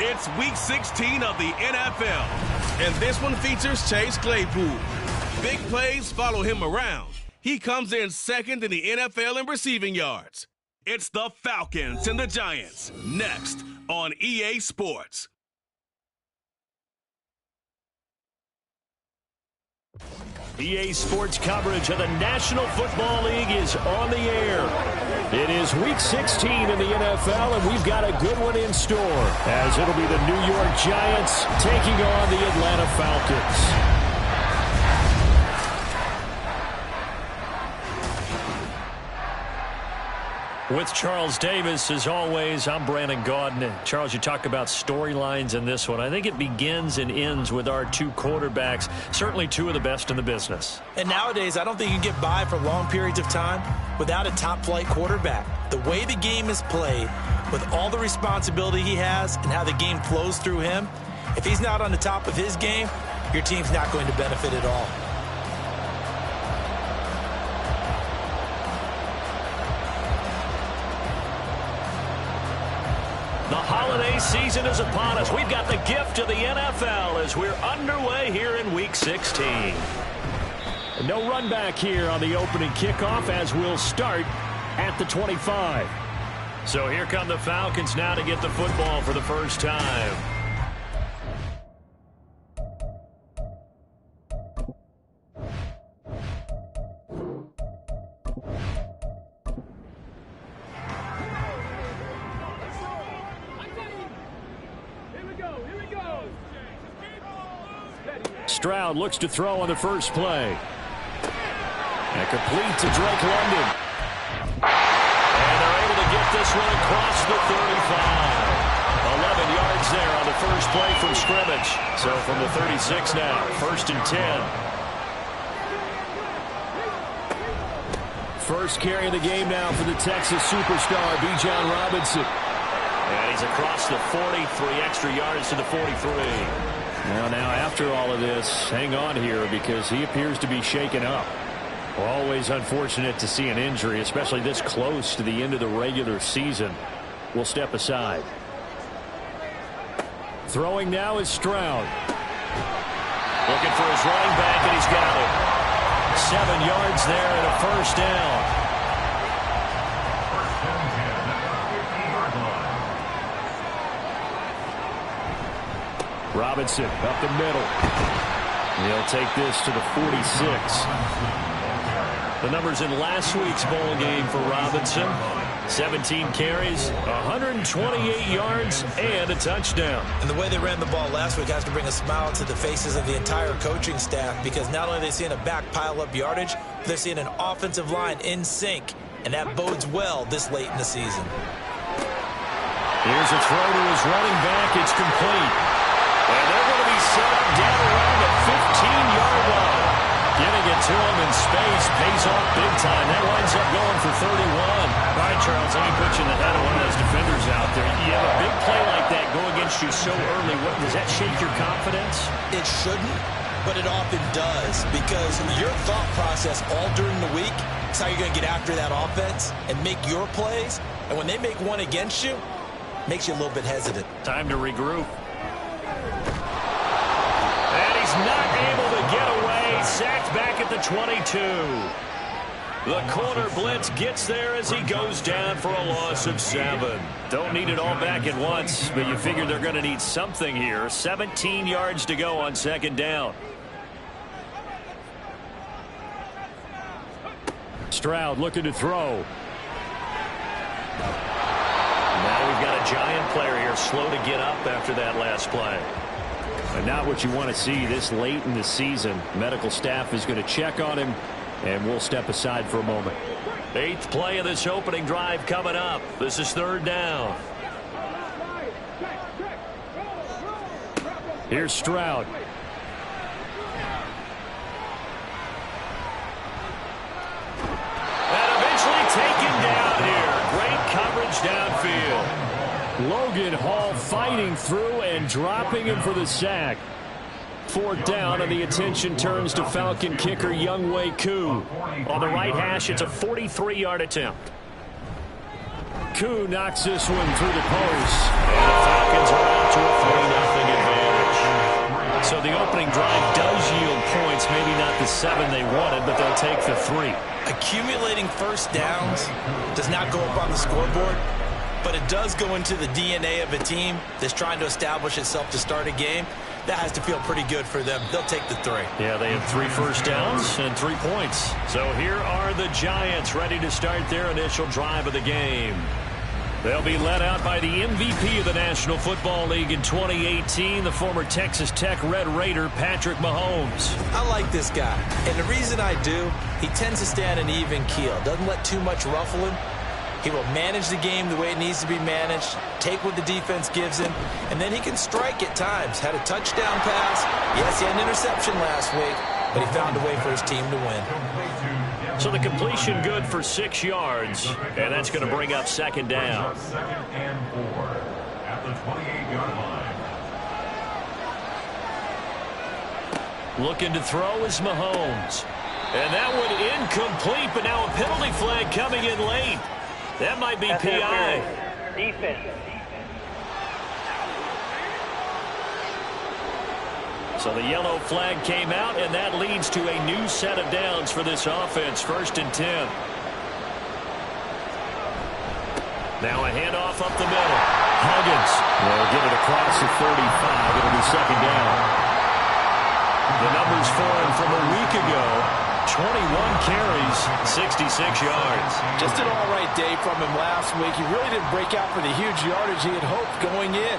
It's Week 16 of the NFL, and this one features Chase Claypool. Big plays follow him around. He comes in second in the NFL in receiving yards. It's the Falcons and the Giants, next on EA Sports. EA Sports coverage of the National Football League is on the air. It is Week 16 in the NFL, and we've got a good one in store, as it'll be the New York Giants taking on the Atlanta Falcons. With Charles Davis, as always, I'm Brandon Gaudin. And Charles, you talk about storylines in this one. I think it begins and ends with our two quarterbacks, certainly two of the best in the business. And nowadays, I don't think you can get by for long periods of time without a top-flight quarterback. The way the game is played, with all the responsibility he has and how the game flows through him, if he's not on the top of his game, your team's not going to benefit at all. The holiday season is upon us. We've got the gift of the NFL as we're underway here in Week 16. And no run back here on the opening kickoff as we'll start at the 25. So here come the Falcons now to get the football for the first time. Stroud looks to throw on the first play. And complete to Drake London. And they're able to get this one across the 35. 11 yards there on the first play from scrimmage. So from the 36 now, 1st and 10. First carry of the game now for the Texas superstar, Bijan Robinson. And he's across the 40, 3 extra yards to the 43. Now, after all of this, hang on here because he appears to be shaken up. Always unfortunate to see an injury, especially this close to the end of the regular season. We'll step aside. Throwing now is Stroud. Looking for his running back, and he's got it. 7 yards there and a first down. Robinson up the middle. He'll take this to the 46. The numbers in last week's bowl game for Robinson. 17 carries, 128 yards, and a touchdown. And the way they ran the ball last week has to bring a smile to the faces of the entire coaching staff, because not only are they seeing a back pile up yardage, but they're seeing an offensive line in sync, and that bodes well this late in the season. Here's a throw to his running back. It's complete. And they're going to be set up down around the 15-yard line. Getting it to him in space pays off big time. That winds up going for 31. All right, Charles, let me put you in the head of one of those defenders out there. You have a big play like that go against you so early. Does that shake your confidence? It shouldn't, but it often does, because your thought process all during the week is how you're going to get after that offense and make your plays. And when they make one against you, makes you a little bit hesitant. Time to regroup. And he's not able to get away. Sacked back at the 22. The corner blitz gets there as he goes down for a loss of 7. Don't need it all back at once, but you figure they're going to need something here. 17 yards to go on second down. Stroud looking to throw. Now we've got a giant player here, slow to get up after that last play. And not what you want to see this late in the season. Medical staff is going to check on him, and we'll step aside for a moment. 8th play of this opening drive coming up. This is third down. Here's Stroud. And eventually taken down here. Great coverage downfield. Logan Hall fighting through and dropping him for the sack. 4th down, and the attention turns to Falcon kicker Younghoe Koo. On the right hash, it's a 43-yard attempt. Koo knocks this one through the post. And the Falcons are out to a 3-0 advantage. So the opening drive does yield points, maybe not the 7 they wanted, but they'll take the 3. Accumulating first downs does not go up on the scoreboard, but it does go into the DNA of a team that's trying to establish itself to start a game. That has to feel pretty good for them. They'll take the 3. Yeah, they have 3 first downs and 3 points. So here are the Giants ready to start their initial drive of the game. They'll be led out by the MVP of the National Football League in 2018, the former Texas Tech Red Raider, Patrick Mahomes. I like this guy, and the reason I do, he tends to stay on an even keel. Doesn't let too much ruffle him. He will manage the game the way it needs to be managed, take what the defense gives him, and then he can strike at times. Had a touchdown pass. Yes, he had an interception last week, but he found a way for his team to win. So the completion good for 6 yards, and that's going to bring up second down. 2nd and 4 at the 28-yard line. Looking to throw is Mahomes. And that one incomplete, but now a penalty flag coming in late. That might be PI. Defense. So the yellow flag came out, and that leads to a new set of downs for this offense. 1st and 10. Now a handoff up the middle. Huggins will get it across the 35. It'll be second down. The numbers for him from a week ago. 21 carries, 66 yards. Just an all-right day from him last week. He really didn't break out for the huge yardage he had hoped going in.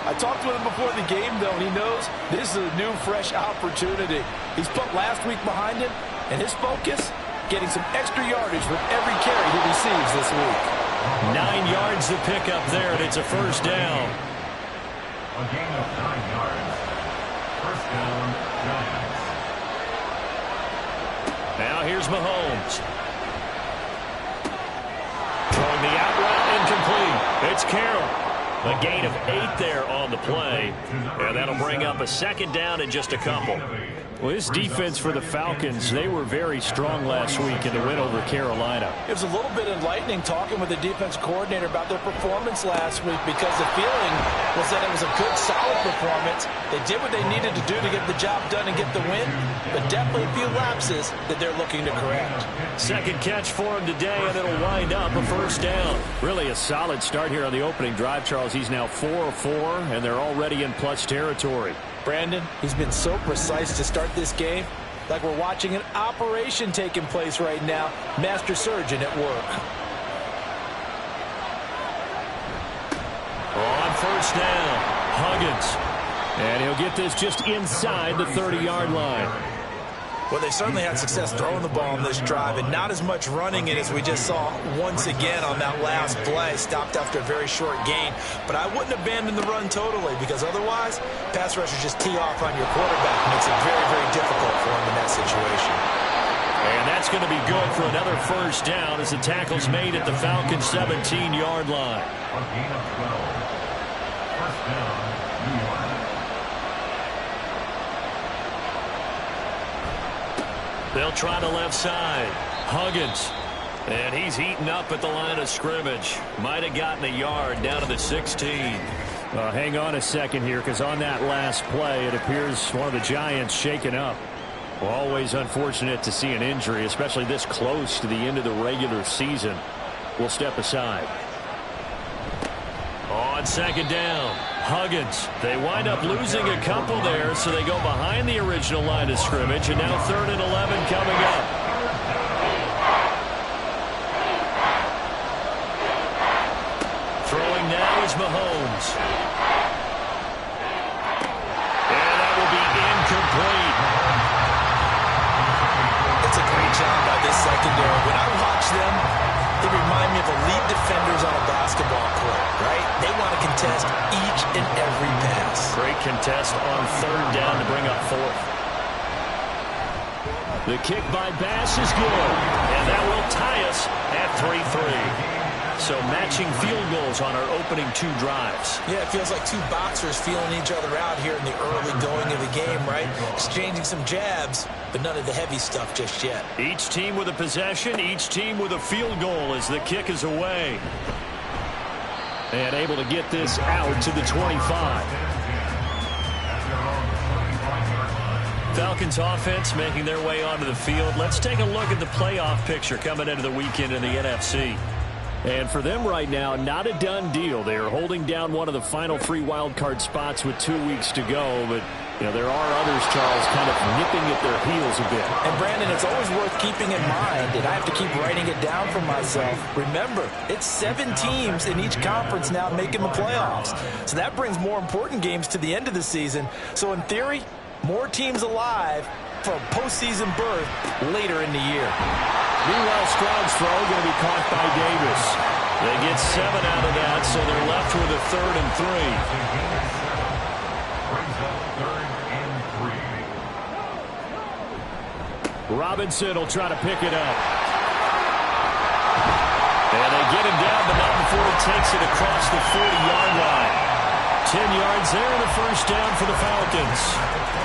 I talked with him before the game, though, and he knows this is a new, fresh opportunity. He's put last week behind him, and his focus, getting some extra yardage with every carry he receives this week. 9 yards to pick up there, and it's a first down. A gain of 9 yards. First down, Giants. Now here's Mahomes. Throwing the out route incomplete. It's Carroll. A gain of 8 there on the play. And that'll bring up a second down in just a couple. Well, this defense for the Falcons, they were very strong last week in the win over Carolina. It was a little bit enlightening talking with the defense coordinator about their performance last week, because the feeling was that it was a good, solid performance. They did what they needed to do to get the job done and get the win, but definitely a few lapses that they're looking to correct. Second catch for him today, and it'll wind up a first down. Really a solid start here on the opening drive, Charles. He's now 4 of 4, and they're already in plus territory. Brandon, he's been so precise to start this game, like we're watching an operation taking place right now. Master surgeon at work. first down. Huggins. And he'll get this just inside the 30-yard line. Well, they certainly had success throwing the ball on this drive, and not as much running it as we just saw once again on that last play. Stopped after a very short gain. But I wouldn't abandon the run totally, because otherwise, pass rushers just tee off on your quarterback. Makes it very, very difficult for him in that situation. And that's going to be good for another first down as the tackle's made at the Falcons' 17-yard line. A gain of 12. First down, New York. They'll try the left side. Huggins. And he's heating up at the line of scrimmage. Might have gotten a yard down to the 16. Hang on a second here, because on that last play, it appears one of the Giants shaken up. Well, always unfortunate to see an injury, especially this close to the end of the regular season. We'll step aside. On second down, Huggins. They wind up losing a couple there, so they go behind the original line of scrimmage, and now 3rd and 11 coming up. Throwing now is Mahomes. And that will be incomplete. It's a great job by this secondary. When I watch them, they remind me of elite defenders on a basketball court, right? They want to contest each and every pass. Great contest on 3rd down to bring up 4th. The kick by Bass is good, and that will tie us at 3-3. So matching field goals on our opening 2 drives. Yeah, it feels like 2 boxers feeling each other out here in the early going of the game, right? Exchanging some jabs, but none of the heavy stuff just yet. Each team with a possession, each team with a field goal as the kick is away. And able to get this out to the 25. Falcons offense making their way onto the field. Let's take a look at the playoff picture coming into the weekend in the NFC. And for them right now, not a done deal. They are holding down one of the final 3 wildcard spots with 2 weeks to go. But, you know, there are others, Charles, kind of nipping at their heels a bit. And, Brandon, it's always worth keeping in mind, and I have to keep writing it down for myself. Remember, it's 7 teams in each conference now making the playoffs. So that brings more important games to the end of the season. So, in theory, more teams alive for a postseason berth later in the year. Meanwhile, Stroud's throw going to be caught by Davis. They get 7 out of that, so they're left with a 3rd and 3. Robinson will try to pick it up. And they get him down, but not before he takes it across the 40-yard line. 10 yards there, and the first down for the Falcons.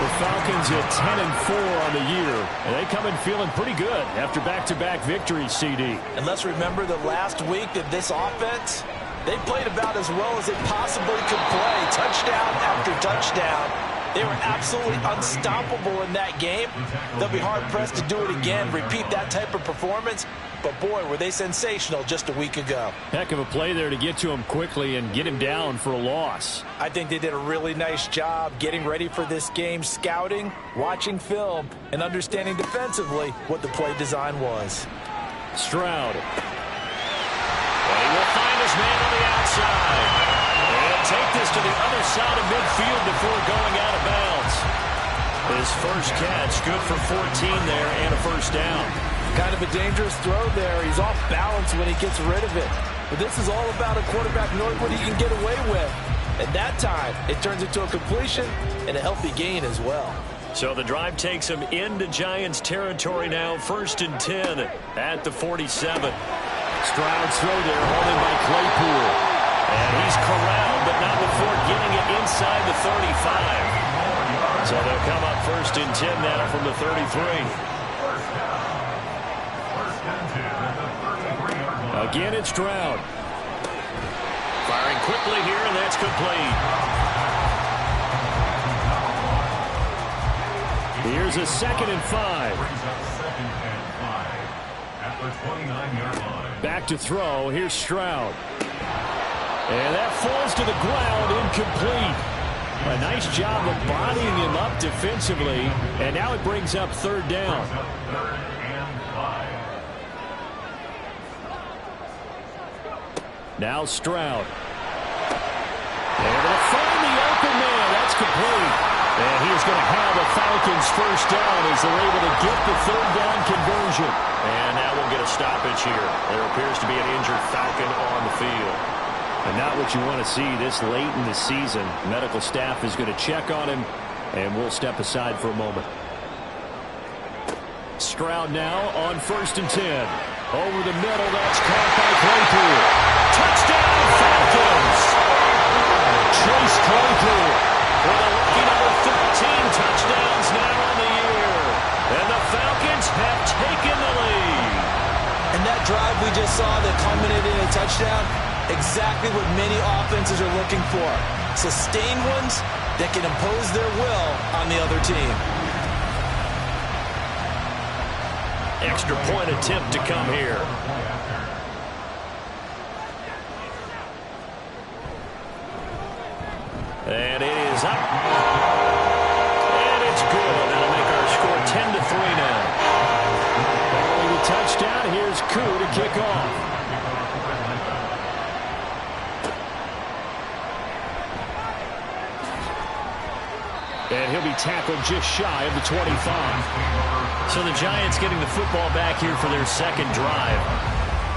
The Falcons at 10-4 on the year, and they come in feeling pretty good after back-to-back victories, CD. And let's remember that last week that this offense, they played about as well as they possibly could play. Touchdown after touchdown. They were absolutely unstoppable in that game. They'll be hard-pressed to do it again, repeat that type of performance. But, boy, were they sensational just a week ago. Heck of a play there to get to him quickly and get him down for a loss. I think they did a really nice job getting ready for this game, scouting, watching film, and understanding defensively what the play design was. Stroud. And he will find his man on the outside. And take this to the other side of midfield before going out of bounds. His first catch, good for 14 there and a first down. Kind of a dangerous throw there. He's off balance when he gets rid of it. But this is all about a quarterback knowing what he can get away with. And that time, it turns into a completion and a healthy gain as well. So the drive takes him into Giants territory now. 1st and 10 at the 47. Stroud's throw there, holding by Claypool. And he's corralled, but not before getting it inside the 35. So they'll come up 1st and 10 now from the 33. Again, it's Stroud. Firing quickly here, and that's complete. Here's a 2nd and 5. Back to throw. Here's Stroud. And that falls to the ground, incomplete. A nice job of bodying him up defensively, and now it brings up 3rd down. Now Stroud. And to the incomplete. And he is going to have a Falcons first down as they're able to get the third down conversion. And now we'll get a stoppage here. There appears to be an injured Falcon on the field. And not what you want to see this late in the season. Medical staff is going to check on him, and we'll step aside for a moment. Stroud now on 1st and 10. Over the middle, that's caught by Claypool. Touchdown, Falcons! Chase Claypool with a lucky number 13 touchdowns now on the year. And the Falcons have taken the lead. And that drive we just saw that culminated in a touchdown, exactly what many offenses are looking for. Sustained ones that can impose their will on the other team. Extra point attempt to come here. And it is up. And it's good. That'll make our score 10-3 now. Following the touchdown, here's Koo to kick off. And he'll be tackled just shy of the 25. So the Giants getting the football back here for their second drive.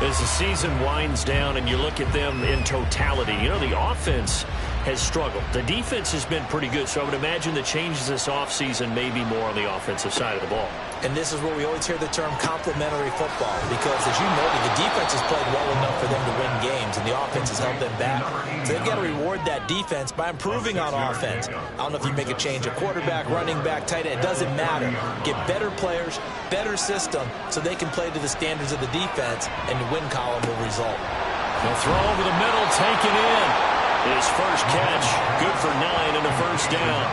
As the season winds down and you look at them in totality, you know, the offense has struggled. The defense has been pretty good, so I would imagine the changes this offseason may be more on the offensive side of the ball. And this is where we always hear the term complementary football, because as you noted, the defense has played well enough for them to win games, and the offense has held them back. So they've got to reward that defense by improving on offense. I don't know if you make a change at quarterback, running back, tight end. It doesn't matter. Get better players, better system, so they can play to the standards of the defense, and the win column will result. The throw over the middle, taken in. His first catch, good for 9 and a first down.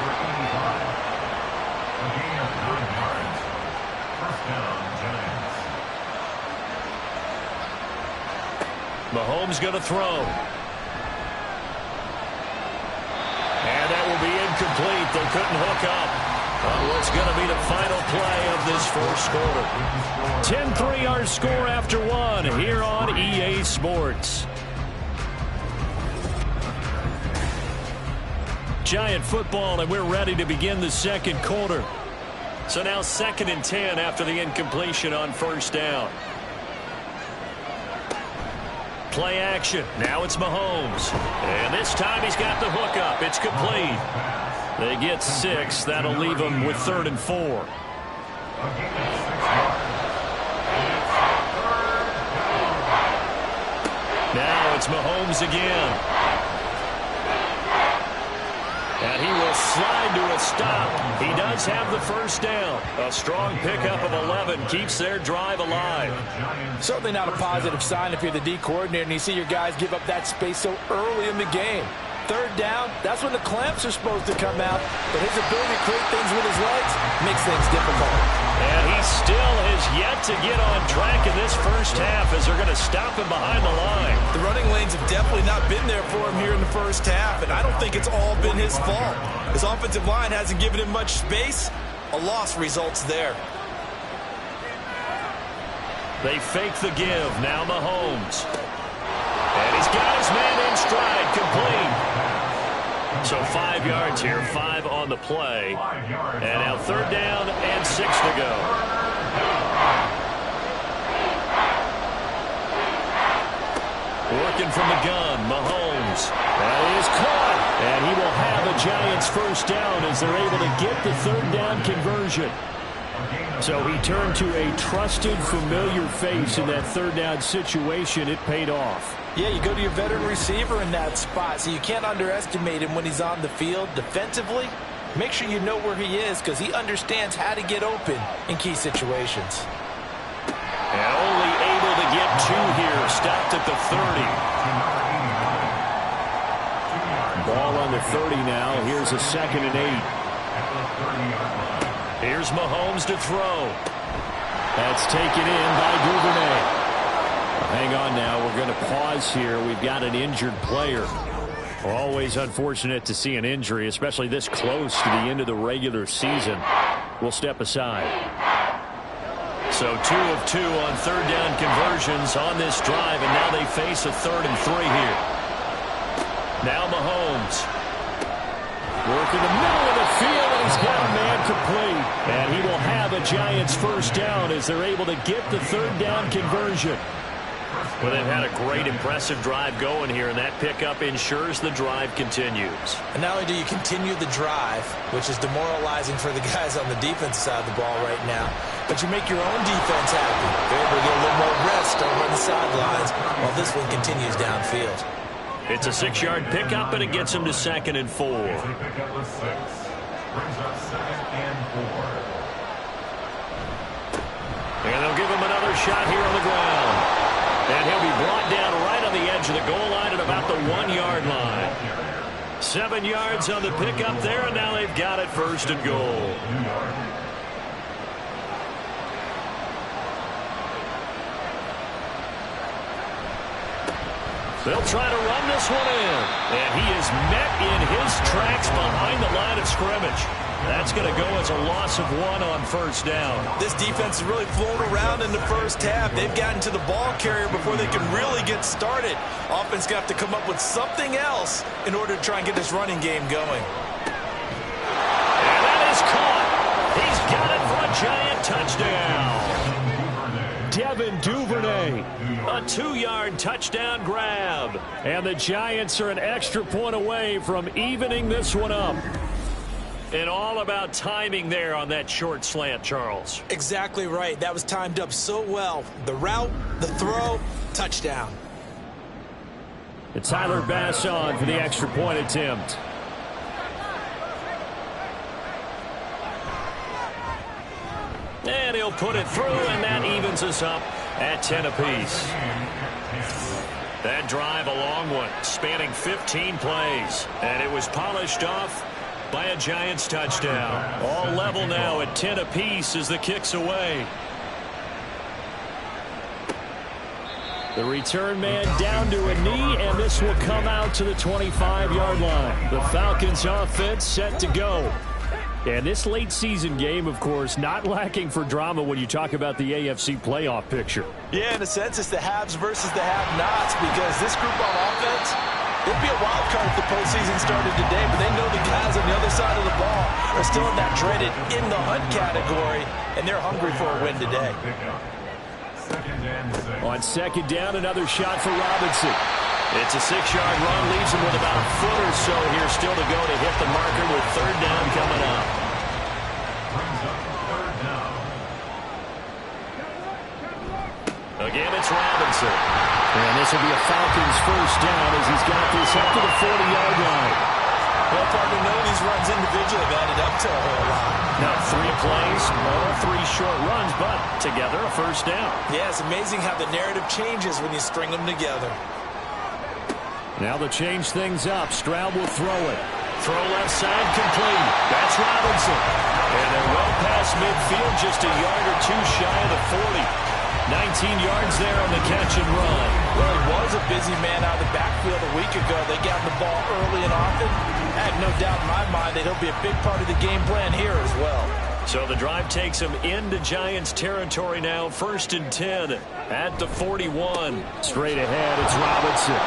Mahomes going to throw. And that will be incomplete. They couldn't hook up on what's going to be the final play of this first quarter. 10-3 our score after one here on EA Sports. Giant football, and we're ready to begin the second quarter. So now 2nd and 10 after the incompletion on first down. Play action. Now it's Mahomes. And this time he's got the hookup. It's complete. They get 6. That'll leave them with 3rd and 4. Now it's Mahomes again. And he will slide to a stop. He does have the first down. A strong pickup of 11 keeps their drive alive. Certainly not a positive sign if you're the D coordinator and you see your guys give up that space so early in the game. 3rd down, that's when the clamps are supposed to come out. But his ability to create things with his legs makes things difficult. And he still has yet to get on track in this first half as they're going to stop him behind the line. The running lanes have definitely not been there for him here in the first half, and I don't think it's all been his fault. His offensive line hasn't given him much space. A loss results there. They fake the give. Now Mahomes. And he's got his man in stride, complete. So 5 yards here, 5 on the play. And now 3rd down and 6 to go. Working from the gun, Mahomes. That is caught. And he will have a Giants first down as they're able to get the 3rd down conversion. So he turned to a trusted, familiar face in that 3rd down situation. It paid off. Yeah, you go to your veteran receiver in that spot, so you can't underestimate him when he's on the field. Defensively, make sure you know where he is because he understands how to get open in key situations. And only able to get 2 here. Stopped at the 30. Ball on the 30 now. Here's a 2nd and 8. Here's Mahomes to throw. That's taken in by Duvernay. Hang on now. We're going to pause here. We've got an injured player. Always unfortunate to see an injury, especially this close to the end of the regular season. We'll step aside. So 2 of 2 on 3rd down conversions on this drive, and now they face a 3rd and 3 here. Now Mahomes. Work in the middle of the field, and he's got a man complete. And he will have a Giants first down as they're able to get the third down conversion. Well, they've had a great, impressive drive going here, and that pickup ensures the drive continues. And not only do you continue the drive, which is demoralizing for the guys on the defensive side of the ball right now, but you make your own defense happy. They're able to get a little more rest over on the sidelines while this one continues downfield. It's a 6-yard pickup, and it gets him to 2nd and 4. Pickup was 6. Brings up 2nd and 4. And they'll give him another shot here on the ground. And he'll be brought down right on the edge of the goal line at about the 1-yard line. 7 yards on the pickup there, and now they've got it 1st and goal. They'll try to run this one in. And he is met in his tracks behind the line of scrimmage. That's going to go as a loss of 1 on 1st down. This defense has really flown around in the first half. They've gotten to the ball carrier before they can really get started. Offense going to have to come up with something else in order to try and get this running game going. And that is caught. He's got it for a Giant touchdown. Devin Duvernay. A 2-yard touchdown grab. And the Giants are an extra point away from evening this one up. And all about timing there on that short slant, Charles. Exactly right. That was timed up so well. The route, the throw, touchdown. It's Tyler Bass on for the extra point attempt. And he'll put it through, and that evens us up at 10 apiece. That drive, a long one, spanning 15 plays. And it was polished off by a Giants touchdown. All level now at 10 apiece as the kick's away. The return man down to a knee, and this will come out to the 25-yard line. The Falcons offense set to go. And this late season game, of course, not lacking for drama when you talk about the AFC playoff picture. Yeah, in a sense, it's the haves versus the have-nots, because this group on offense, it'd be a wild card if the postseason started today, but they know the guys on the other side of the ball are still in that dreaded in the hunt category, and they're hungry for a win today. On 2nd down, another shot for Robinson. It's a 6-yard run, leaves him with about a foot or so here still to go to hit the marker with 3rd down coming up. Again, it's Robinson. And this will be a Falcons first down as he's got this up to the 40-yard line. Well, partner, none of these runs individually have added up to a whole lot. Now 3 plays, all 3 short runs, but together a first down. Yeah, it's amazing how the narrative changes when you string them together. Now they'll change things up. Stroud will throw it. Throw left side complete. That's Robinson. And they're well past midfield, just a yard or 2 shy of the 40. 19 yards there on the catch and run. Well, he was a busy man out of the backfield a week ago. They got the ball early and often. I have no doubt in my mind that he'll be a big part of the game plan here as well. So the drive takes him into Giants territory now. 1st and 10 at the 41. Straight ahead, it's Robinson.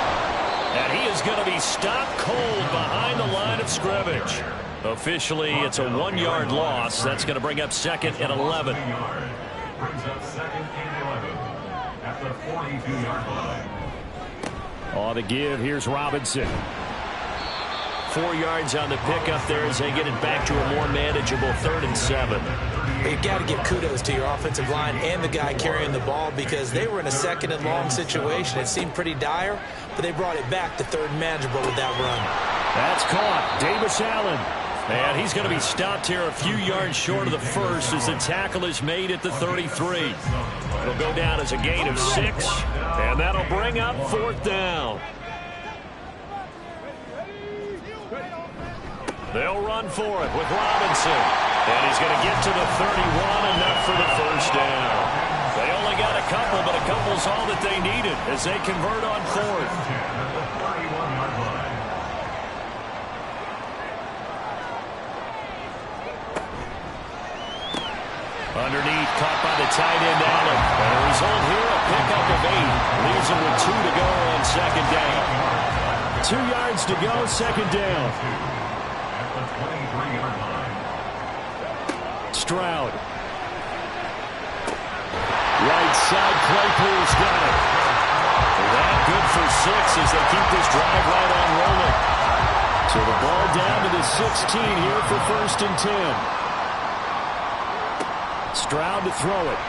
And he is going to be stopped cold behind the line of scrimmage. Officially, it's a 1-yard loss. That's going to bring up 2nd and 11. Brings up 2nd and 11 at the 42-yard line. On the give, here's Robinson. 4 yards on the pickup there as they get it back to a more manageable 3rd and 7. You've got to give kudos to your offensive line and the guy carrying the ball, because they were in a 2nd and long situation. It seemed pretty dire, but they brought it back to 3rd and manageable with that run. That's caught. Davis Allen. And he's going to be stopped here a few yards short of the first as the tackle is made at the 33. It'll go down as a gain of 6, and that'll bring up 4th down. They'll run for it with Robinson. And he's going to get to the 31, enough for the first down. They only got a couple, but a couple's all that they needed as they convert on 4th. Underneath, caught by the tight end, Allen. And a result here, a pickup of 8. Leaves him with 2 to go on 2nd down. 2 yards to go, 2nd down. the 23-yard line. Stroud. Right side, Claypool's got it. That good for 6 as they keep this drive right on rolling. So the ball down to the 16 here for 1st and 10. Stroud to throw it.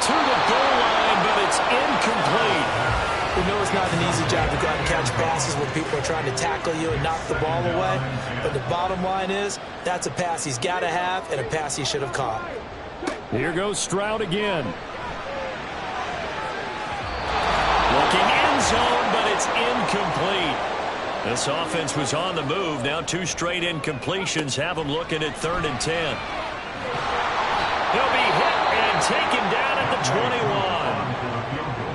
To the goal line, but it's incomplete. We know it's not an easy job to go out and catch passes when people are trying to tackle you and knock the ball away. But the bottom line is, that's a pass he's got to have and a pass he should have caught. Here goes Stroud again. Looking end zone, but it's incomplete. This offense was on the move. Now 2 straight incompletions have them looking at 3rd and 10. He'll be hit and taken down at the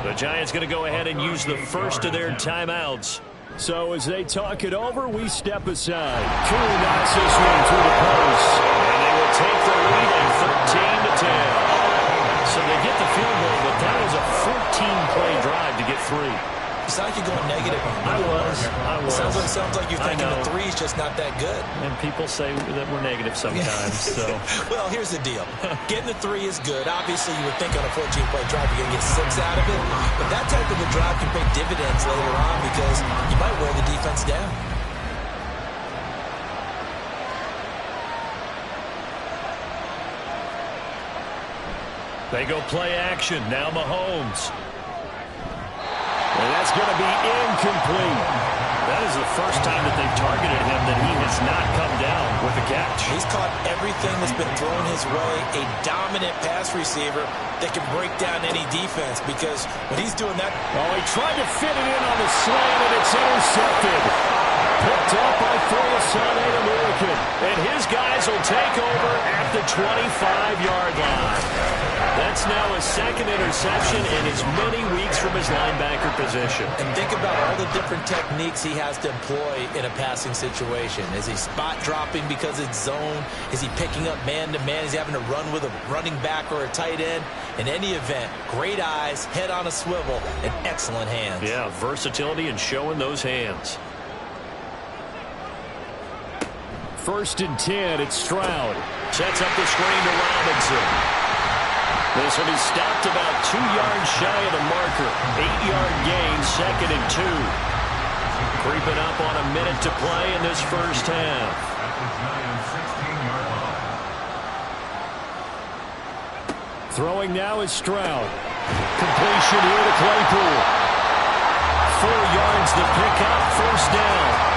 21. The Giants going to go ahead and use the first of their timeouts. So as they talk it over, we step aside. Truly knocks this one through the post. And they will take the lead at 13-10. So they get the field goal, but that was a 14-play drive to get 3. It's not like you're going negative. I was. Sounds like you're thinking the 3's just not that good. And people say that we're negative sometimes. So, well, here's the deal. Getting the 3 is good. Obviously, you would think on a 14-play drive you're going to get 6 out of it. But that type of a drive can pay dividends later on because you might wear the defense down. They go play action. Now Mahomes. And that's going to be incomplete. That is the first time that they've targeted him that he has not come down with a catch. He's caught everything that's been thrown his way. A dominant pass receiver that can break down any defense because when he's doing that... Oh, he tried to fit it in on the slant, and it's intercepted. Picked up by Folasane American. And his guys will take over at the 25-yard line. That's now his 2nd interception in as many weeks from his linebacker position. And think about all the different techniques he has to employ in a passing situation. Is he spot dropping because it's zone? Is he picking up man-to-man? Is he having to run with a running back or a tight end? In any event, great eyes, head on a swivel, and excellent hands. Yeah, versatility and showing those hands. 1st and 10, it's Stroud. Sets up the screen to Robinson. This will be stopped about 2 yards shy of the marker. 8-yard gain, 2nd and 2. Creeping up on a minute to play in this first half. At the Giants' 16-yard line. Throwing now is Stroud. Completion here to Claypool. 4 yards the pickup, 1st down.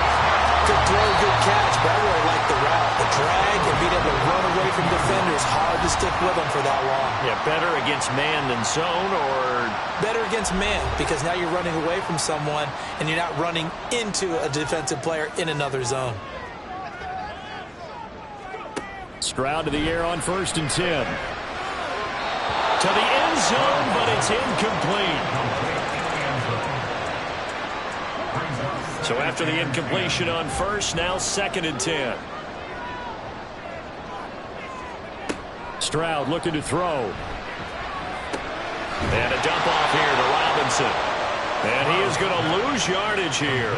Good throw, good catch, but I really like the route. The drag and being able to run away from defenders, hard to stick with them for that long. Yeah, better against man than zone, or... Better against man, because now you're running away from someone and you're not running into a defensive player in another zone. Stroud to the air on 1st and 10. To the end zone, but it's incomplete. So after the incompletion on 1st, now 2nd and 10. Stroud looking to throw. And a dump off here to Robinson. And he is going to lose yardage here.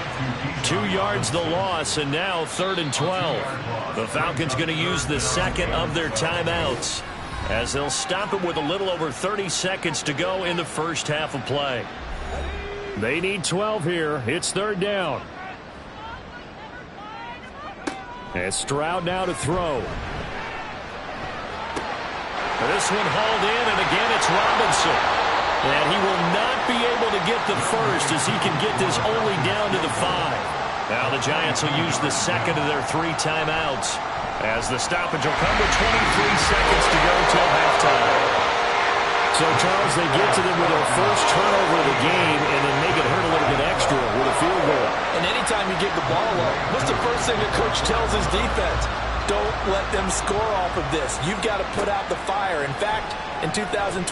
2 yards the loss, and now 3rd and 12. The Falcons going to use the 2nd of their timeouts as they'll stop it with a little over 30 seconds to go in the first half of play. They need 12 here. It's 3rd down. And Stroud now to throw. This one hauled in, and again it's Robinson. And he will not be able to get the first as he can get this only down to the 5. Now the Giants will use the 2nd of their 3 timeouts as the stoppage will come with 23 seconds to go till halftime. So, Charles, they get to them with their first turnover of the game and then make it hurt a little bit extra with a field goal. And anytime you give the ball up, what's the first thing the coach tells his defense? Don't let them score off of this. You've got to put out the fire. In fact, in 2021,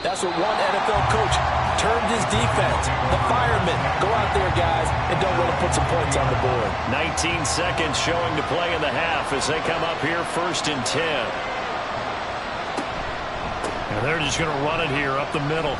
that's what one NFL coach termed his defense. The firemen. Go out there, guys, and don't let them put some points on the board. 19 seconds showing to play in the half as they come up here 1st and 10. And they're just going to run it here up the middle.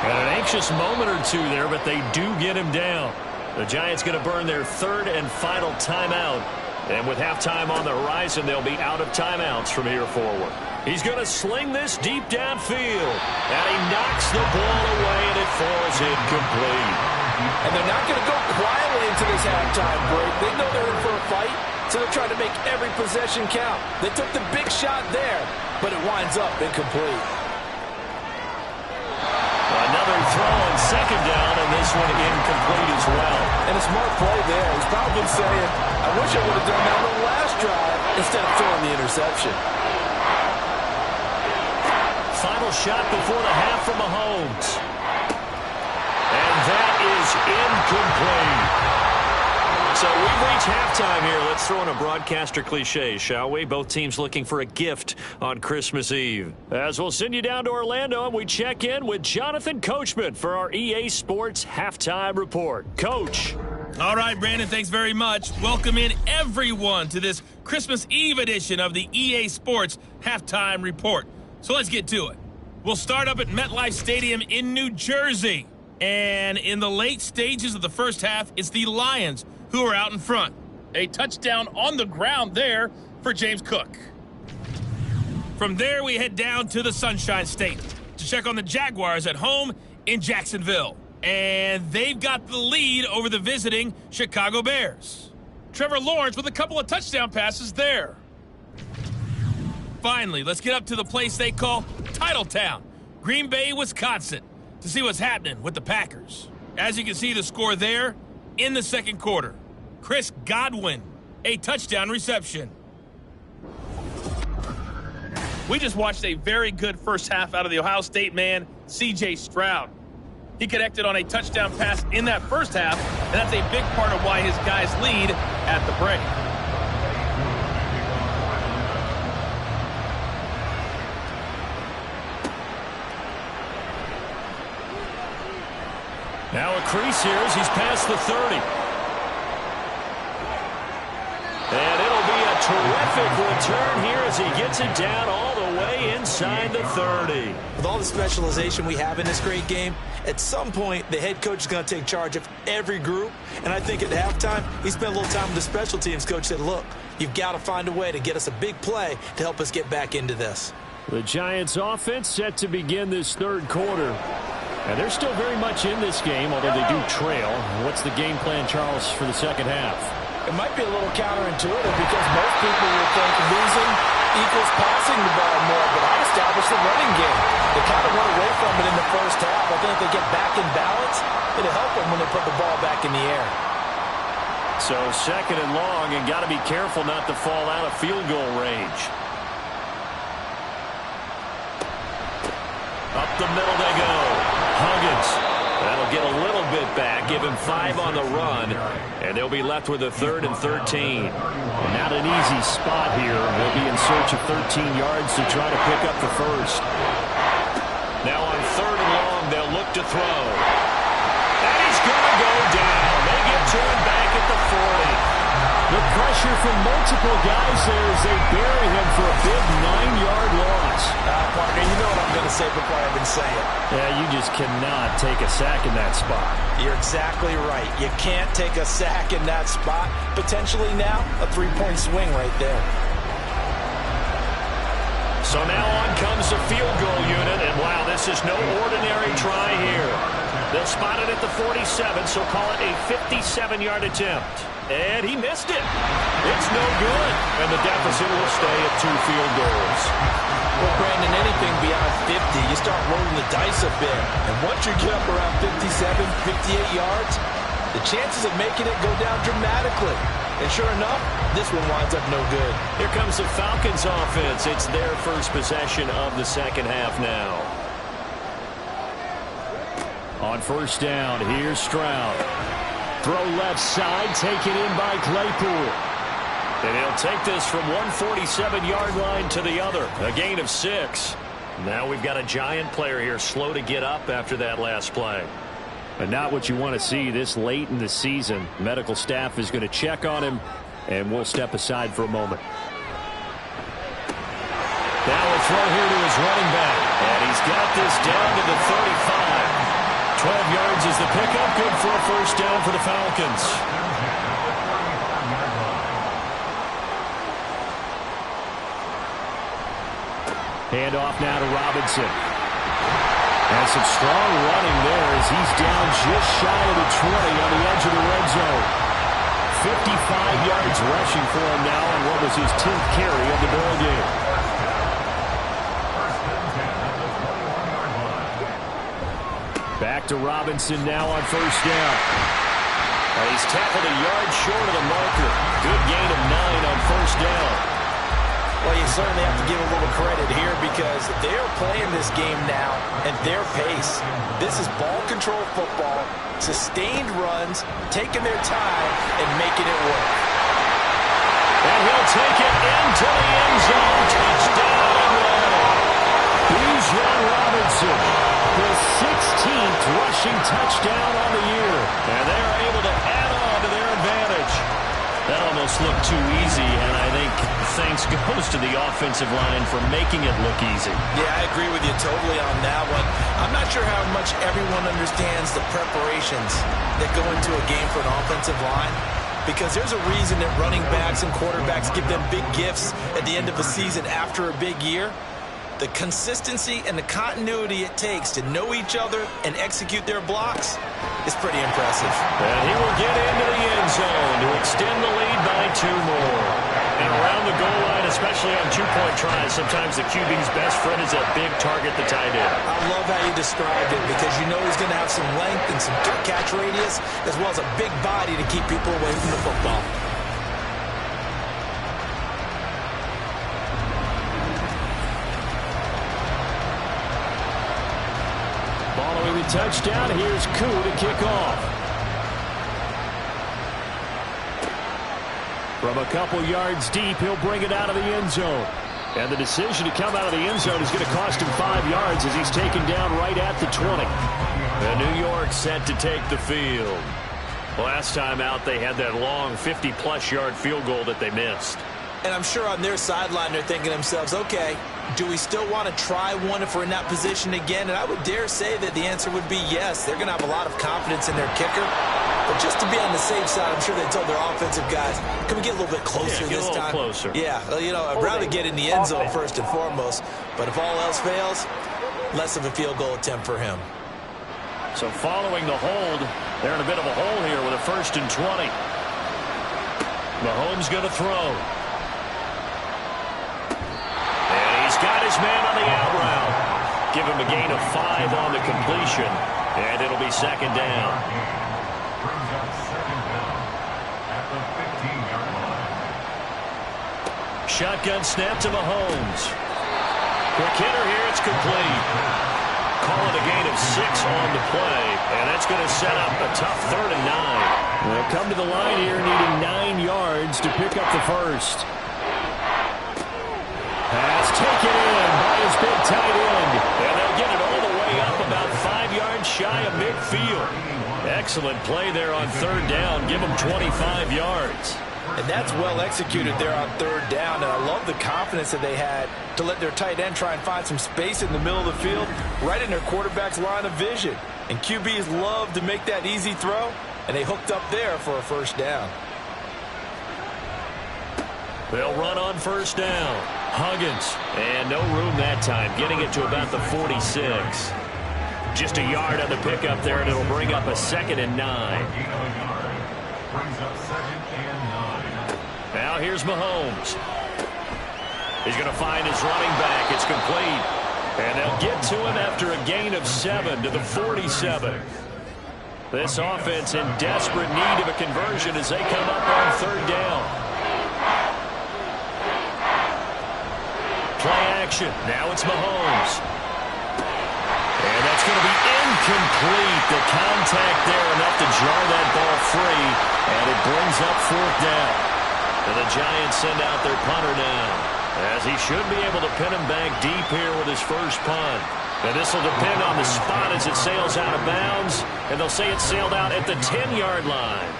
And an anxious moment or two there, but they do get him down. The Giants going to burn their third and final timeout. And with halftime on the horizon, they'll be out of timeouts from here forward. He's going to sling this deep downfield. And he knocks the ball away, and it falls incomplete. And they're not going to go quietly into this halftime break. They know they're in for a fight, so they're trying to make every possession count. They took the big shot there, but it winds up incomplete. Another throw on second down, and this one incomplete as well. And a smart play there. He's probably saying, I wish I would have done that on the last drive instead of throwing the interception. Final shot before the half from Mahomes. And that is incomplete. So we've reached halftime here. Let's throw in a broadcaster cliche, shall we? Both teams looking for a gift on Christmas Eve. As we'll send you down to Orlando, and we check in with Jonathan Coachman for our EA Sports Halftime Report. Coach. All right, Brandon, thanks very much. Welcome in everyone to this Christmas Eve edition of the EA Sports Halftime Report. So let's get to it. We'll start up at MetLife Stadium in New Jersey. And in the late stages of the first half, it's the Lions who are out in front. A touchdown on the ground there for James Cook. From there, we head down to the Sunshine State to check on the Jaguars at home in Jacksonville. And they've got the lead over the visiting Chicago Bears. Trevor Lawrence with a couple of touchdown passes there. Finally, let's get up to the place they call Titletown, Green Bay, Wisconsin, to see what's happening with the Packers. As you can see, the score there in the second quarter. Chris Godwin, a touchdown reception. We just watched a very good first half out of the Ohio State man, C.J. Stroud. He connected on a touchdown pass in that first half, and that's a big part of why his guys lead at the break. Now a crease here as he's past the 30. And it'll be a terrific return here as he gets it down all the way inside the 30. With all the specialization we have in this great game, at some point the head coach is going to take charge of every group. And I think at halftime, he spent a little time with the special teams coach, said, look, you've got to find a way to get us a big play to help us get back into this. The Giants offense set to begin this third quarter. And they're still very much in this game, although they do trail. What's the game plan, Charles, for the second half? It might be a little counterintuitive because most people would think losing equals passing the ball more, but I established the running game. They kind of went away from it in the first half. I think if they get back in balance, it'll help them when they put the ball back in the air. So second and long, and got to be careful not to fall out of field goal range. Up the middle they go. Huggins. That'll get a little bit back, give him 5 on the run, and they'll be left with a 3rd and 13. Not an easy spot here. They'll be in search of 13 yards to try to pick up the first. Now on 3rd and long, they'll look to throw. And he's going to go down. They get to him back at the 40. The pressure from multiple guys there as they bury him for a big 9-yard loss. Partner, you know what I'm going to say before I even say it. Yeah, you just cannot take a sack in that spot. You're exactly right. You can't take a sack in that spot. Potentially now, a 3-point swing right there. So now on comes the field goal unit, and wow, this is no ordinary try here. They'll spot it at the 47, so call it a 57-yard attempt. And he missed it. It's no good. And the deficit will stay at 2 field goals. Well, Brandon, anything beyond 50, you start rolling the dice a bit. And once you get up around 57, 58 yards, the chances of making it go down dramatically. And sure enough, this one winds up no good. Here comes the Falcons offense. It's their first possession of the second half now. On first down, here's Stroud. Throw left side, taken in by Claypool. And he'll take this from 147-yard line to the other. A gain of 6. Now we've got a giant player here slow to get up after that last play. But not what you want to see this late in the season. Medical staff is going to check on him, and we'll step aside for a moment. Now a throw here to his running back. And he's got this down to the 35. 12 yards is the pickup. Good for a first down for the Falcons. Hand off now to Robinson. And some strong running there as he's down just shy of the 20 on the edge of the red zone. 55 yards rushing for him now on what was his 10th carry of the ball game. Back to Robinson now on first down. He's tackled a yard short of the marker. Good gain of 9 on first down. Well, you certainly have to give a little credit here because they're playing this game now at their pace. This is ball control football, sustained runs, taking their time, and making it work. And he'll take it into the end zone. Touchdown. Bijan Robinson, his 16th rushing touchdown on the year. And they're able to add on to their advantage. That almost looked too easy, and I think thanks goes to the offensive line for making it look easy. Yeah, I agree with you totally on that one. I'm not sure how much everyone understands the preparations that go into a game for an offensive line, because there's a reason that running backs and quarterbacks give them big gifts at the end of a season after a big year. The consistency and the continuity it takes to know each other and execute their blocks is pretty impressive. And he will get into the end zone to extend the lead by 2 more. And around the goal line, especially on two-point tries, sometimes the QB's best friend is a big target, the tight end. I love how you described it because you know he's going to have some length and some catch radius as well as a big body to keep people away from the football. Following the touchdown, here's Koo to kick off. From a couple yards deep, he'll bring it out of the end zone. And the decision to come out of the end zone is going to cost him 5 yards as he's taken down right at the 20. And New York set to take the field. Last time out, they had that long 50-plus yard field goal that they missed. And I'm sure on their sideline they're thinking to themselves, okay, do we still want to try one if we're in that position again? And I would dare say that the answer would be yes. They're going to have a lot of confidence in their kicker. But just to be on the safe side, I'm sure they told their offensive guys, can we get a little bit closer this time? Closer. Yeah, well, you know, I'd rather get in the end zone first and foremost. But if all else fails, less of a field goal attempt for him. So following the hold, they're in a bit of a hole here with a 1st and 20. Mahomes going to throw. Got his man on the out route. Give him a gain of 5 on the completion, and it'll be 2nd down. Brings up 2nd down at the 15-yard line. Shotgun snap to Mahomes. Quick hitter here, it's complete. Call it a gain of 6 on the play, and that's going to set up a tough 3rd and 9. They'll come to the line here needing 9 yards to pick up the first. Pass taken in by his big tight end. And they'll get it all the way up about 5 yards shy of midfield. Excellent play there on 3rd down. Give them 25 yards. And that's well executed there on 3rd down. And I love the confidence that they had to let their tight end try and find some space in the middle of the field, right in their quarterback's line of vision. And QBs love to make that easy throw, and they hooked up there for a 1st down. They'll run on 1st down. Huggins. And no room that time, getting it to about the 46. Just a yard on the pickup there, and it'll bring up a 2nd and 9. Brings up 2nd and 9. Now here's Mahomes. He's going to find his running back. It's complete. And they'll get to him after a gain of 7 to the 47. This offense in desperate need of a conversion as they come up on 3rd down. Play action. Now it's Mahomes. And that's going to be incomplete. The contact there enough to jar that ball free. And it brings up 4th down. And the Giants send out their punter now, as he should be able to pin him back deep here with his first punt. And this will depend on the spot as it sails out of bounds. And they'll say it sailed out at the 10-yard line.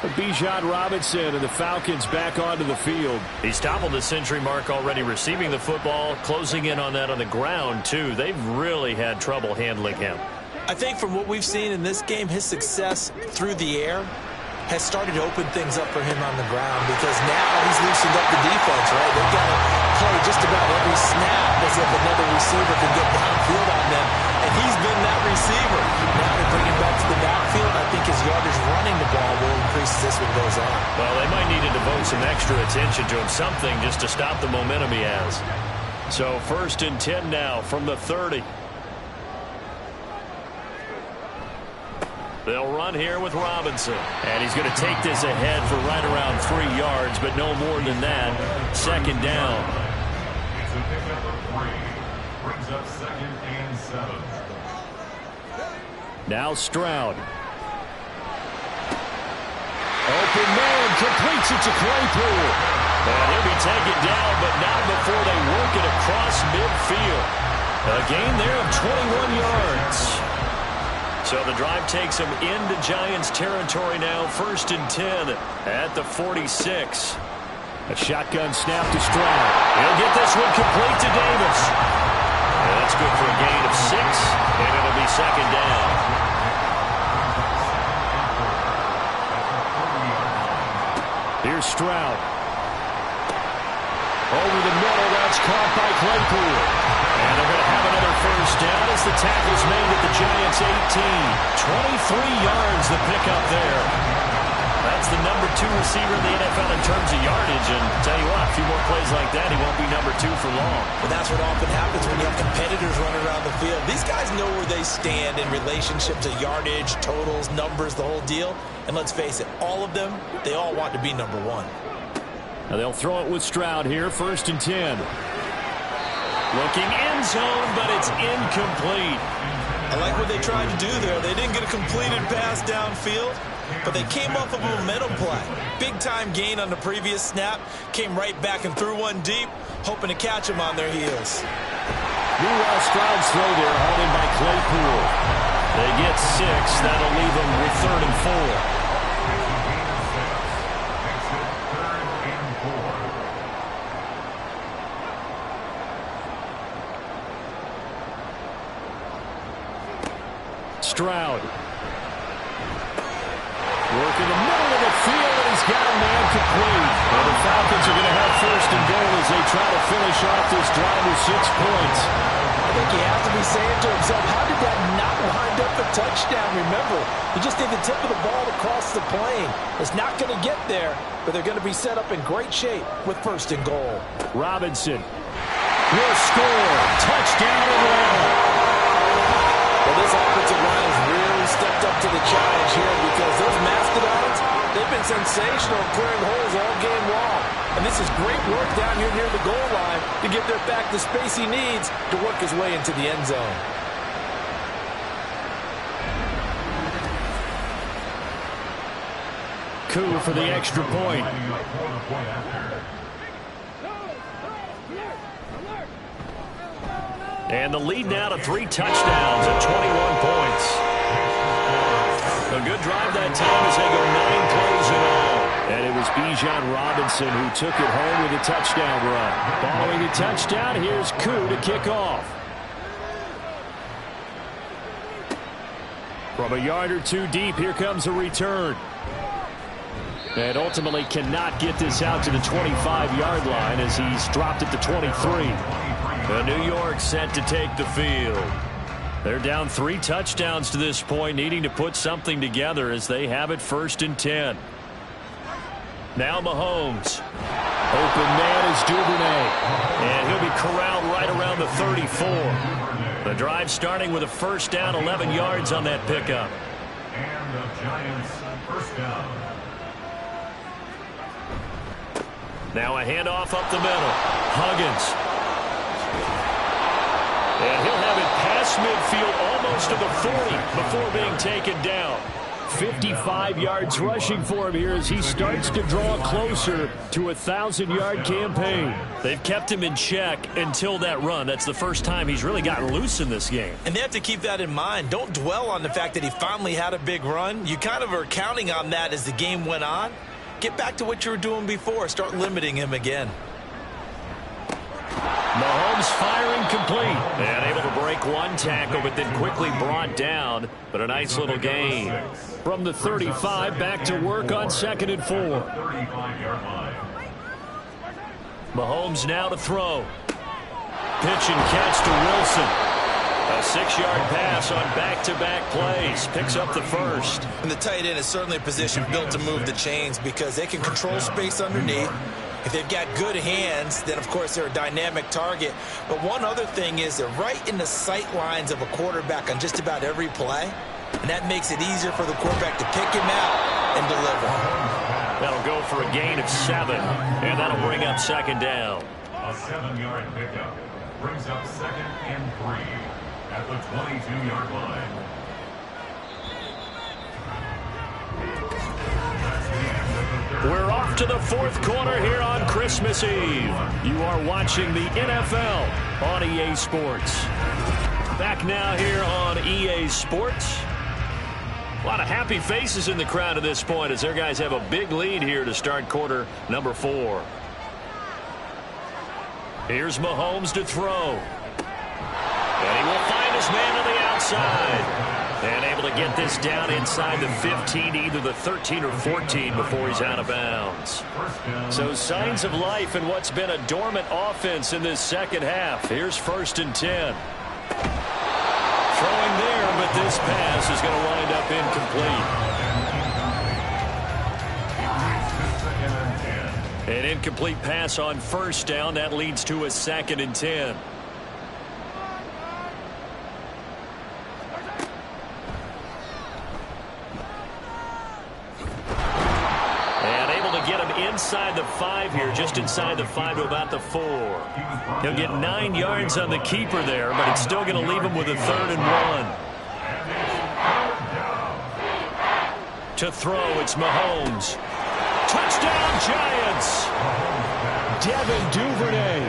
Bijan Robinson and the Falcons back onto the field. He's toppled the century mark already receiving the football, closing in on that on the ground, too. They've really had trouble handling him. I think from what we've seen in this game, his success through the air has started to open things up for him on the ground because now he's loosened up the defense, right? They've got to play just about every snap as if another receiver can get downfield on them, and he's been that receiver. Now to bring him back to the backfield, I think his yardage running the ball will increase as this one goes on. Well, they might need to devote some extra attention to him, something just to stop the momentum he has. So 1st and 10 now from the 30. They'll run here with Robinson. And he's going to take this ahead for right around 3 yards, but no more than that. 2nd down. It's a pickup of 3. Brings up 2nd and 7. Now Stroud. Open man, completes it to Claypool. And he'll be taken down, but not before they work it across midfield. A gain there of 21 yards. So the drive takes him into Giants territory now. 1st and 10 at the 46. A shotgun snap to Stroud. He'll get this one complete to Davis. And that's good for a gain of 6, and it'll be 2nd down. Here's Stroud. Over the middle, that's caught by Claypool. And they're going to have another 1st down as the tackle's made at the Giants' 18. 23 yards the pickup there. That's the number 2 receiver in the NFL in terms of yardage. And tell you what, a few more plays like that, he won't be number 2 for long. But that's what often happens when you have competitors running around the field. These guys know where they stand in relationship to yardage, totals, numbers, the whole deal. And let's face it, all of them, they all want to be number 1. Now they'll throw it with Stroud here, 1st and 10. Looking end zone, but it's incomplete. I like what they tried to do there. They didn't get a completed pass downfield, but they came off of a momentum play. Big-time gain on the previous snap, came right back and threw one deep, hoping to catch them on their heels. Meanwhile, Stroud's throw there, hauled in by Claypool. They get 6. That'll leave them with 3rd and 4. Stroud. Working the middle of the field, and he's got a man complete. And the Falcons are going to have 1st and goal as they try to finish off this drive with 6 points. I think he has to be saying to himself, how did that not wind up a touchdown? Remember, he just did the tip of the ball across the plane. It's not going to get there, but they're going to be set up in great shape with 1st and goal. Robinson will score. Touchdown Atlanta. Well, this offensive line has really stepped up to the challenge here because those mastodons, they've been sensational clearing holes all game long. And this is great work down here near the goal line to get their back the space he needs to work his way into the end zone. Coup for the extra point. And the lead now to 3 touchdowns at 21 points. A good drive that time as they go 9 plays in all. And it was Bijan Robinson who took it home with a touchdown run. Following the touchdown, here's Coup to kick off. From a yard or 2 deep, here comes a return. And ultimately cannot get this out to the 25-yard line as he's dropped at the 23. The New York set to take the field. They're down 3 touchdowns to this point, needing to put something together as they have it 1st and 10. Now Mahomes. Open man is Duvernay. And he'll be corralled right around the 34. The drive starting with a 1st down, 11 yards on that pickup. And the Giants 1st down. Now a handoff up the middle. Huggins. And he'll have it past midfield almost to the 40 before being taken down. 55 yards rushing for him here as he starts to draw closer to a 1,000-yard campaign. They've kept him in check until that run. That's the first time he's really gotten loose in this game. And they have to keep that in mind. Don't dwell on the fact that he finally had a big run. You kind of are counting on that as the game went on. Get back to what you were doing before. Start limiting him again. Mahomes Mahomes firing complete. And able to break one tackle, but then quickly brought down. But a nice little gain. From the 35, back to work on 2nd and 4. Mahomes now to throw. Pitch and catch to Wilson. A 6-yard pass on back-to-back plays. Picks up the first. And the tight end is certainly a position built to move the chains because they can control space underneath. If they've got good hands, then, of course, they're a dynamic target. But one other thing is they're right in the sight lines of a quarterback on just about every play. And that makes it easier for the quarterback to pick him out and deliver. That'll go for a gain of 7. And that'll bring up 2nd down. A 7-yard pickup brings up 2nd and 3 at the 22-yard line. We're off to the 4th quarter here on Christmas Eve. You are watching the NFL on EA Sports. Back now here on EA Sports. A lot of happy faces in the crowd at this point as their guys have a big lead here to start quarter number 4. Here's Mahomes to throw. And he will find his man on the outside. And able to get this down inside the 15, either the 13 or 14 before he's out of bounds. So signs of life in what's been a dormant offense in this second half. Here's 1st and 10. Throwing there, but this pass is going to wind up incomplete. An incomplete pass on 1st down. That leads to a 2nd and 10. Inside the 5 here, just inside the 5 to about the 4. He'll get 9 yards on the keeper there, but it's still going to leave him with a 3rd and 1. To throw, it's Mahomes. Touchdown, Giants! Devin Duvernay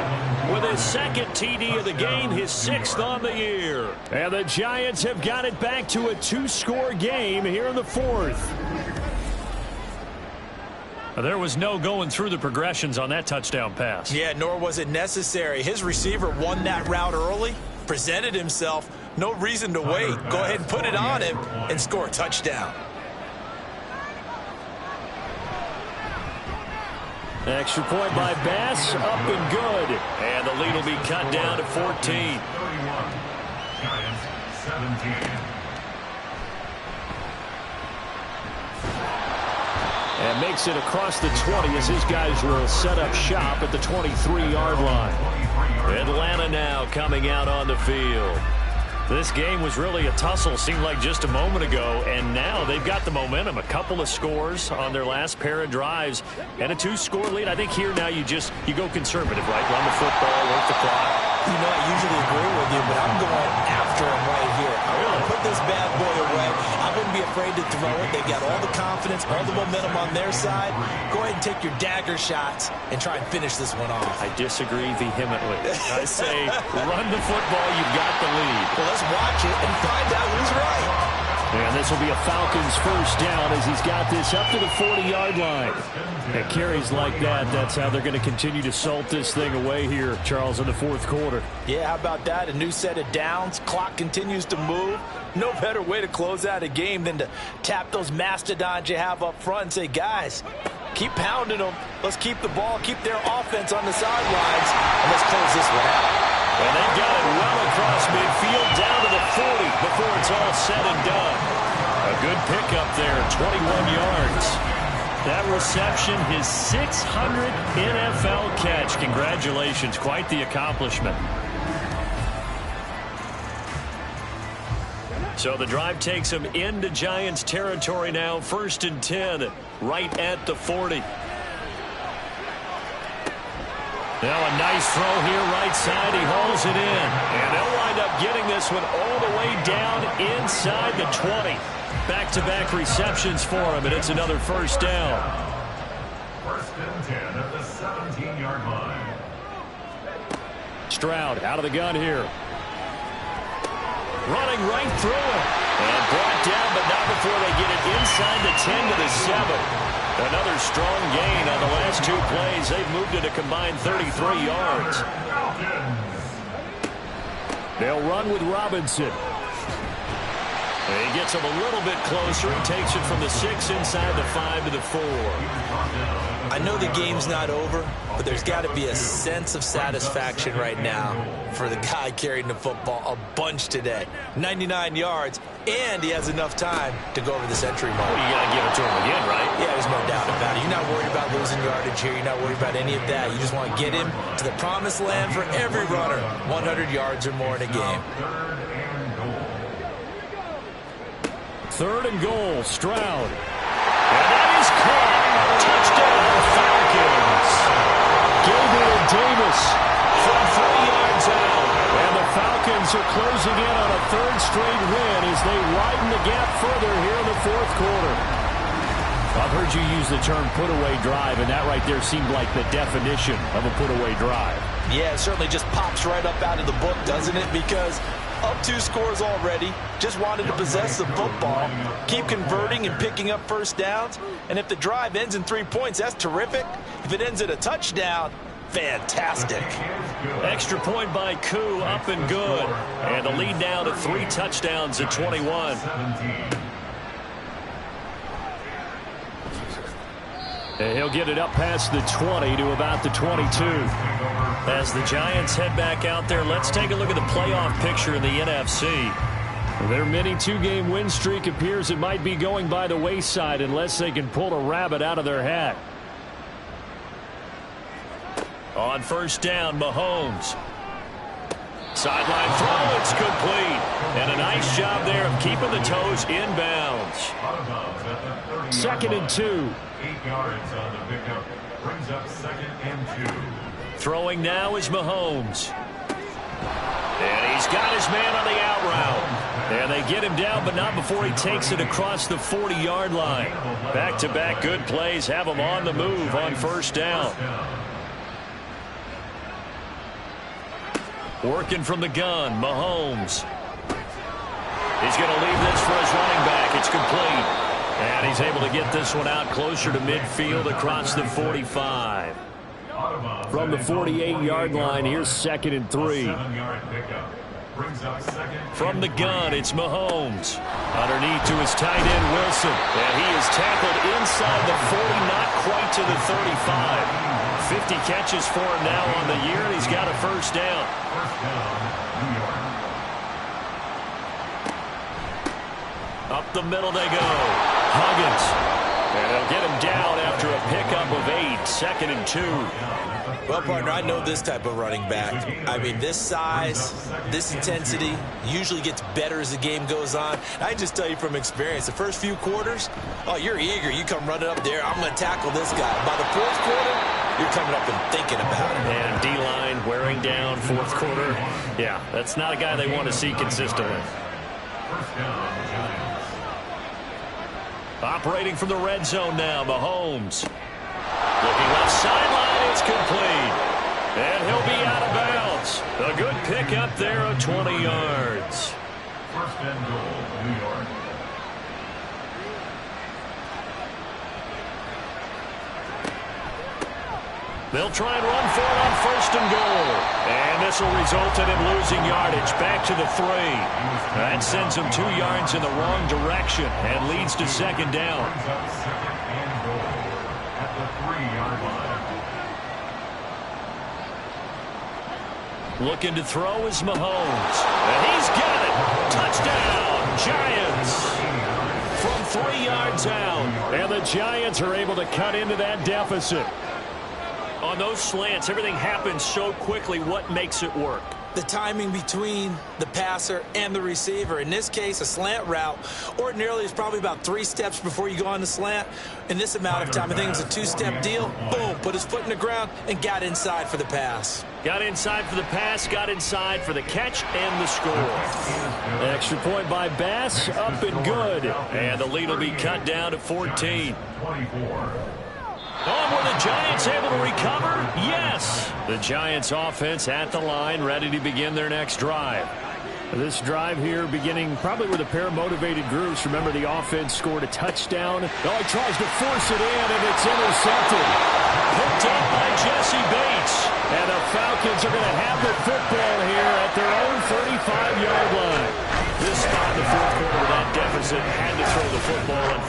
with his 2nd TD of the game, his 6th on the year. And the Giants have got it back to a 2-score game here in the 4th. There was no going through the progressions on that touchdown pass. Yeah, nor was it necessary. His receiver won that route early, presented himself. No reason to wait. Go ahead and put it on him and score a touchdown. Extra point by Bass, up and good. And the lead will be cut down to 14. 31. Giants 17. And makes it across the 20 as his guys will set up shop at the 23-yard line. Atlanta now coming out on the field. This game was really a tussle, seemed like just a moment ago, and now they've got the momentum. A couple of scores on their last pair of drives and a 2-score lead. I think here now you go conservative, right? Run the football, work the clock. You know, I usually agree with you, but I'm going after him right here. I want to put this bad boy away. I wouldn't be afraid to throw it. They've got all the confidence, all the momentum on their side. Go ahead and take your dagger shots and try and finish this one off. I disagree vehemently. I say run the football, you've got the lead. Well, let's watch it and find out who's right. And this will be a Falcons 1st down as he's got this up to the 40-yard line. And carries like that, that's how they're going to continue to salt this thing away here, Charles, in the 4th quarter. Yeah, how about that? A new set of downs. Clock continues to move. No better way to close out a game than to tap those mastodons you have up front and say, guys, keep pounding them. Let's keep the ball, keep their offense on the sidelines, and let's close this one out. And they've got it well across midfield down to the 40 before it's all said and done. A good pickup there, 21 yards. That reception, his 600th NFL catch. Congratulations, quite the accomplishment. So the drive takes him into Giants territory now. 1st and 10, right at the 40. Now a nice throw here right side. He hauls it in. And they'll wind up getting this one all the way down inside the 20. Back-to-back receptions for him, and it's another 1st down. 1st and 10 at the 17-yard line. Stroud out of the gun here. Running right through him. And brought down, but not before they get it inside the 10 to the 7. Another strong gain on the last 2 plays. They've moved it a combined 33 yards. They'll run with Robinson. And he gets him a little bit closer. He takes it from the 6 inside the 5 to the 4. I know the game's not over, but there's got to be a sense of satisfaction right now for the guy carrying the football a bunch today. 99 yards, and he has enough time to go over this entry mark. Well, you got to give it to him again, right? Yeah, there's no doubt about it. You're not worried about losing yardage here. You're not worried about any of that. You just want to get him to the promised land for every runner. 100 yards or more in a game. Third and goal, Stroud. And that is caught. Touchdown, Falcons. Gabriel Davis from 3 yards out. And the Falcons are closing in on a third straight win as they widen the gap further here in the fourth quarter. I've heard you use the term put-away drive, and that right there seemed like the definition of a put-away drive. Yeah, it certainly just pops right up out of the book, doesn't it? Because up 2 scores already, just wanted to possess the football, keep converting and picking up first downs. And if the drive ends in 3 points, that's terrific. If it ends in a touchdown, fantastic. Extra point by Koo, up and good. And the lead now to 3 touchdowns at 21. And he'll get it up past the 20 to about the 22. As the Giants head back out there, let's take a look at the playoff picture in the NFC. Their mini 2-game win streak appears it might be going by the wayside unless they can pull a rabbit out of their hat. On first down, Mahomes. Sideline throw, it's complete. And a nice job there of keeping the toes inbounds. 2nd and 2. 8 yards on the pickup. Brings up 2nd and 2. Throwing now is Mahomes. And he's got his man on the out route. And they get him down, but not before he takes it across the 40-yard line. Back-to-back good plays have him on the move on first down. Working from the gun, Mahomes. He's going to leave this for his running back. It's complete. And he's able to get this one out closer to midfield across the 45. From the 48-yard line, here's 2nd and 3. From the gun, it's Mahomes. Underneath to his tight end, Wilson. And he is tackled inside the 40, not quite to the 35. 50 catches for him now on the year, and he's got a first down. Up the middle they go. Huggins. And they'll get him down after a pickup of 8. 2nd and 2. Well, partner, I know this type of running back. I mean, this size, this intensity usually gets better as the game goes on. I can just tell you from experience, the first few quarters, oh, you're eager. You come running up there, I'm going to tackle this guy. By the fourth quarter, you're coming up and thinking about it. And D-line wearing down fourth quarter. Yeah, that's not a guy they want to see consistently. Operating from the red zone now, Mahomes. Looking left sideline, it's complete. And he'll be out of bounds. A good pick up there of 20 yards. First and goal, New York. They'll try and run for it on first and goal. And this will result in him losing yardage back to the 3. That sends him 2 yards in the wrong direction and leads to second down. Second and goal at the 3-yard line. Looking to throw is Mahomes. And he's got it. Touchdown, Giants. From 3 yards out. And the Giants are able to cut into that deficit. On those slants, everything happens so quickly. What makes it work? The timing between the passer and the receiver. In this case, a slant route ordinarily is probably about 3 steps before you go on the slant. In this amount of time, I think it was a 2-step deal. Boom, put his foot in the ground and got inside for the pass. Got inside for the pass, got inside for the catch and the score. Extra point by Bass, up and good. And the lead will be cut down to 14. 24. Oh, were the Giants able to recover? Yes. The Giants offense at the line, ready to begin their next drive. This drive here beginning probably with a pair of motivated groups. Remember, the offense scored a touchdown. Oh, he tries to force it in, and it's intercepted. Picked up by Jesse Bates. And the Falcons are going to have the football here at their own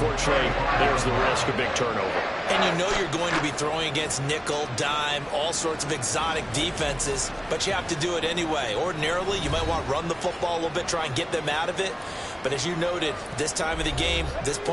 unfortunately, there's the risk of big turnover. And you know you're going to be throwing against nickel, dime, all sorts of exotic defenses, but you have to do it anyway. Ordinarily, you might want to run the football a little bit, try and get them out of it. But as you noted, this time of the game, this point,